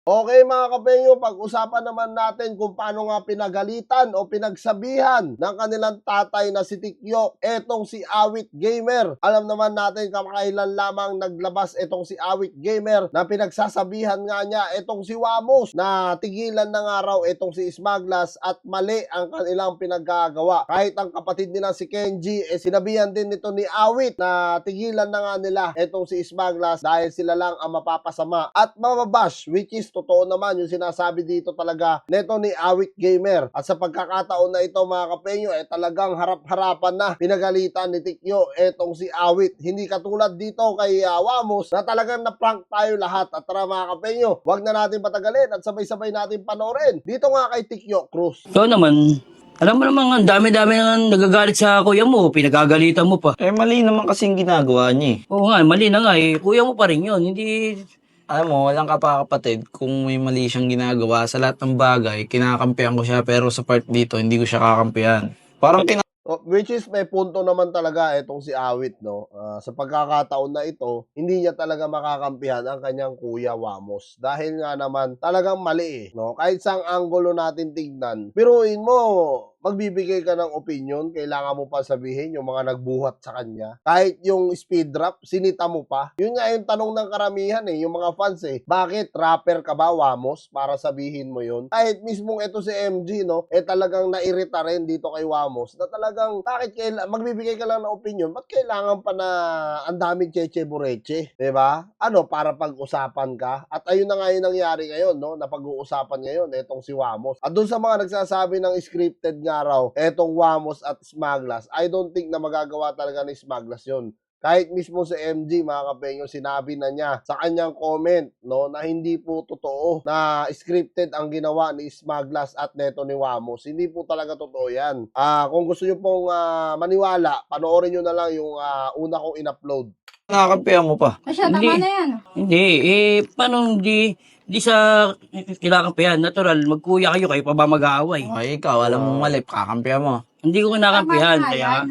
Okay mga kapenyo, pag-usapan naman natin kung paano nga pinagalitan o pinagsabihan ng kanilang tatay na si Tikyo etong si Awit Gamer. Alam naman natin kamakailan lamang naglabas etong si Awit Gamer na pinagsasabihan nga niya etong si Wamos na tigilan na nga raw etong si Smaglas at mali ang kanilang pinaggagawa. Kahit ang kapatid nila si Kenji, sinabihan din nito ni Awit na tigilan na nga nila etong si Smaglas dahil sila lang ang mapapasama at mababash, which is totoo naman yung sinasabi dito talaga neto ni Awit Gamer. At sa pagkakataon na ito mga kapenyo, talagang harap-harapan na pinagalitan ni Tikyo etong si Awit. Hindi katulad dito kay Wamos na talagang na-prank tayo lahat. At tara mga kapenyo, wag na natin patagalin at sabay-sabay natin panoorin dito nga kay Tikyo Cruz. Ikaw naman, alam mo naman, ang dami-dami nang nagagalit sa kuya mo, pinagagalitan mo pa. Mali naman kasing ginagawa niya eh. Oo nga, mali na nga eh. Kuya mo pa rin yun, hindi... Alam mo, walang kapakapatid kung may mali siyang ginagawa sa lahat ng bagay, kinakampihan ko siya, pero sa part dito, hindi ko siya kakampihan. Parang Which is may punto naman talaga itong si Awit, no? Sa pagkakataon na ito, hindi niya talaga makakampihan ang kanyang kuya Wamos. Dahil nga naman talagang mali eh, no? Kahit saang anggulo natin tignan, biruin mo, magbibigay ka ng opinion, kailangan mo pa sabihin yung mga nagbuhat sa kanya. Kahit yung speed rap, sinita mo pa. Yun nga yung tanong ng karamihan eh, yung mga fans eh. Bakit rapper ka ba, Wamos? Para sabihin mo yun. Kahit mismong ito si MG, no? Talagang nairita rin dito kay Wamos na talagang, bakit magbibigay ka lang ng opinion, ba't kailangan pa na ang daming cheche bureche? Diba? Ano, para pag-usapan ka? At ayun na nga yung nangyari ngayon, no? Na pag-uusapan ngayon, etong si Wamos. At dun sa mga nagsasabi ng scripted nga raw, etong Wamos at Smaglas, I don't think na magagawa talaga ni Smaglas yun. Kahit mismo si MG, mga kapenyo, sinabi na niya sa kanyang comment, no, na hindi po totoo na scripted ang ginawa ni Smaglas at neto ni Wamos. Hindi po talaga totoo yan. Kung gusto nyo pong maniwala, panoorin nyo na lang yung una kong in-upload. nakakampihan mo pa. Asya, tama na yan. Hindi, paano hindi sa kinakampihan? Natural, magkuya kayo pa ba mag-aaway? Ay, ikaw, alam mo mali, kakampihan mo. Hindi ko kinakampihan, Tama na kaya... yan.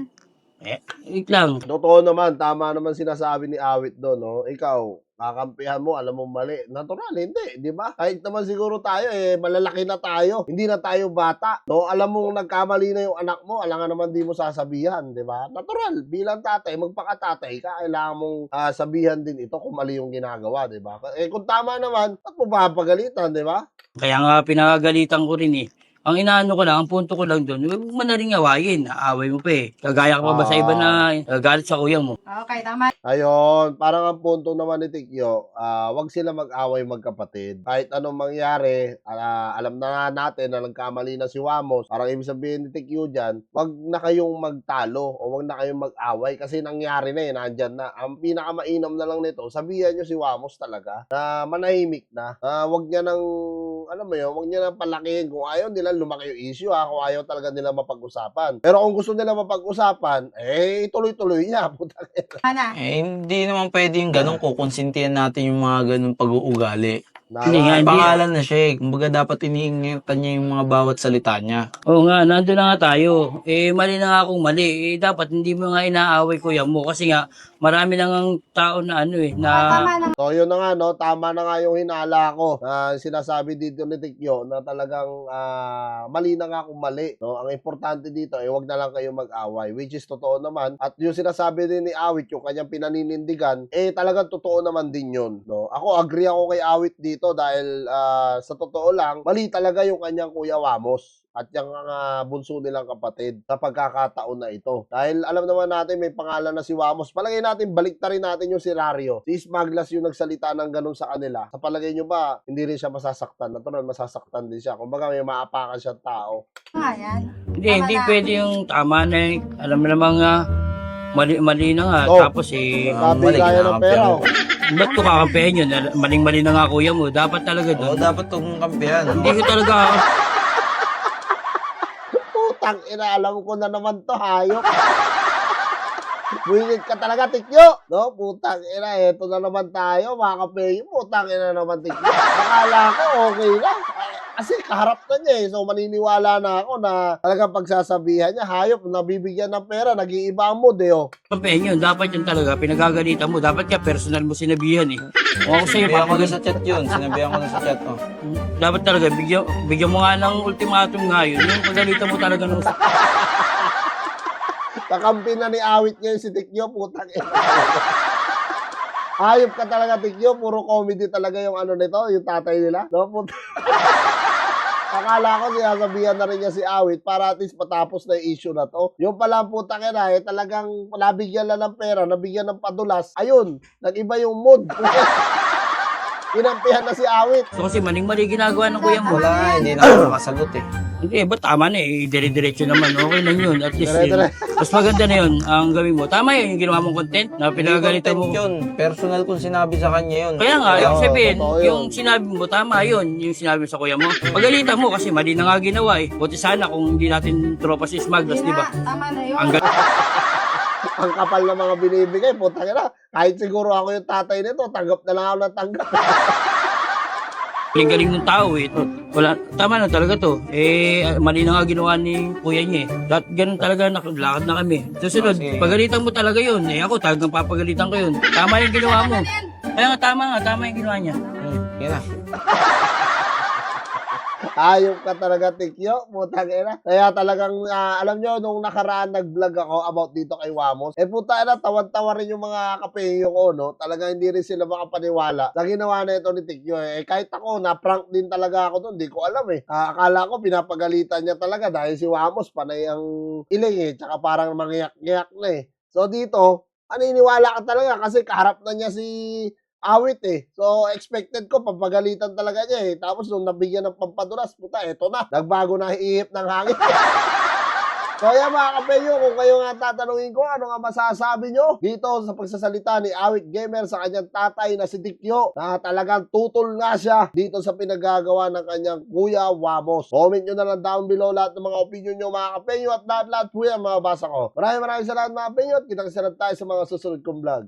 Wait lang. Totoo naman, tama naman sinasabi ni Awit doon, no? Ikaw, kakampihan mo, alam mo mali. Natural, hindi, di ba? Kahit naman siguro tayo, malalaki na tayo. Hindi na tayo bata. No? Alam mo, nagkamali na yung anak mo, alam nga naman di mo sasabihan, di ba? Natural, bilang tatay, magpakatatay ka, kailangan mong sabihan din ito kung mali yung ginagawa, di ba? Kung tama naman, at mo papagalitan, di ba? Kaya nga pinagagalitan ko rin eh. Ang inaano ko lang, ang punto ko lang doon, huwag mo na rin awayin. Aaway mo pa eh. Kagaya ka pa ba sa iba na galit sa kuya mo? Okay, tama. Ayun, parang ang punto naman ni Tikyo, wag sila mag-away magkapatid. Kahit anong mangyari, alam na natin na nagkamali na si Wamos. Parang ibig sabihin ni Tikyo dyan, wag na kayong magtalo o wag na kayong mag-away kasi nangyari na nandyan na. Ang pinakamainam na lang nito, sabihan nyo si Wamos talaga na manahimik na. Wag niya nang, alam mo yun, wag niya nang palakihin. Kung ayaw nila, lumaki yung issue kung ayaw talaga nila mapag-usapan. Pero kung gusto nila mapag-usapan, tuloy-tuloy niya. Mana. Hindi naman pwede yung ganun, kukonsintihan natin yung mga ganun pag-uugali. Hindi nga, hindi. Pangalan na siya eh. Kumbaga dapat iniingatan niya yung mga bawat salita niya. Oo nga, nandun na nga tayo. Mali na nga akong mali. Dapat hindi mo nga inaaway kuya mo kasi nga marami lang ang tao na Tama na. So yun na nga, no? Tama na nga yung hinala ko na sinasabi dito ni Tikyo na talagang mali na nga kung mali. No? Ang importante dito wag na lang kayo mag-away, which is totoo naman. At yung sinasabi din ni Awit, yung kanyang pinaninindigan, talagang totoo naman din yun. No? Ako, agree ako kay Awit dito dahil sa totoo lang, mali talaga yung kanyang kuya Wamos at yung bunso nilang kapatid sa pagkakataon na ito. Dahil alam naman natin may pangalan na si Wamos. Palagay natin, baliktarin natin yung scenario. Si Smaglas yung nagsalita ng ganun sa kanila. Sa palagay nyo ba, hindi rin siya masasaktan? Natural, masasaktan din siya. Kumbaga may maapakan siyang tao. Nga yan. Hindi pwede yung tama na eh. Alam mo naman nga, mali na nga. Oh. Tapos Sabi mali, kaya ng pera. ba't ko kakampihan yun? Maling-mali na nga kuya mo. Dapat talaga Oo, doon. dapat itong kampihan. Hindi ko talaga Putang ina, alam ko na naman to, hayop. Buingit ka talaga, Tikyo. No, putang ina, eto na naman tayo, mga kapeyo. Putang ina naman, Tikyo. Akala ko, okay lang. Kasi kaharap na niya eh. So maniniwala na ako na talagang pagsasabihan niya, hayop, nabibigyan ng pera, nag-iiba ang mood eh. Oh. Kampihan yun, dapat yun talaga, pinagagalitan mo, dapat ka personal mo sinabihan eh. Kung ako sa'yo, Sinabihan ko na papagal- sa chat yun. Sinabihan ko na sa chat, oh. dapat talaga, bigyan mo nga ng ultimatum nga yun, yung pagalitan mo talaga ng Kakampi na ni Awit ngayon si Tikyo, putang ina. Hayop ka talaga, Tikyo. Puro comedy talaga yung ano nito, yung tatay nila. No, puta. Akala ko sinasabihan na rin niya si Awit para at least matapos na yung issue na to. Yung pala putang ina, talagang nabigyan lang ng pera, nabigyan ng padulas. Ayun, nag-iba yung mood. Kinampihan na si Awit. So kasi maling-mali ginagawa ng kuya mo. Wala nga, hindi na ako makasagot eh. Hindi, ba tama na eh, dire-diretso naman, okay lang yun. At least, Dire-dire. mas maganda na yun, ang gawin mo. Tama yun, yung ginawa mong content, na pinagagalitan mo. Content yun. Personal kung sinabi sa kanya yun. Kaya nga, yung Oo, sabihin, totoo yun. yung sinabi mo, tama yun, yung sinabi mo sa kuya mo. Pagalitan mo kasi mali na nga ginawa eh. Buti sana kung hindi natin tropa si Smaglas, di ba? Tama na yun. Ang Ang kapal na mga binibigay, putang ina. Kahit siguro ako yung tatay nito, tanggap na lang ako ng tanggap. galing ng tao eh. Wala, tama na talaga to. Mali na nga ginawa ni kuya niya eh. Lahat ganun talaga, lakad na kami. Susunod, Sige. pagalitan mo talaga yun. Ako talagang papagalitan ko yun. Tama yung ginawa mo. Kaya nga, tama yung ginawa niya. Yun na. Ayop ka talaga, Tikyo. Putang ina. Kaya talagang, alam nyo, nung nakaraan nag-vlog ako about dito kay Wamos, puta ina, tawan-tawa rin yung mga kapeyo ko, no? Talagang hindi rin sila makapaniwala sa ginawa na ito ni Tikyo. Kahit ako, na-prank din talaga ako doon. Hindi ko alam eh. Akala ko, pinapagalitan niya talaga dahil si Wamos, panay ang iling eh. Tsaka parang mangyak-ngyak na eh. So dito, aniniwala ka talaga kasi kaharap na niya si Awit eh. So, expected ko, papagalitan talaga niya eh. Tapos, nung nabigyan ng pampadulas, puta, eto na. Nagbago na ihip ng hangin. So, yan mga kapenyo, kung kayo nga tatanungin ko, ano nga masasabi nyo dito sa pagsasalita ni Awit Gamer sa kanyang tatay na si Tikyo, na talagang tutol nga siya dito sa pinagagawa ng kanyang Kuya Wamos. Comment nyo na lang down below lahat ng mga opinion nyo mga kapenyo at lahat-lahat po yan mababasa ko. Maraming salamat mga kapenyo at kita-kita tayo sa mga susunod kong vlog.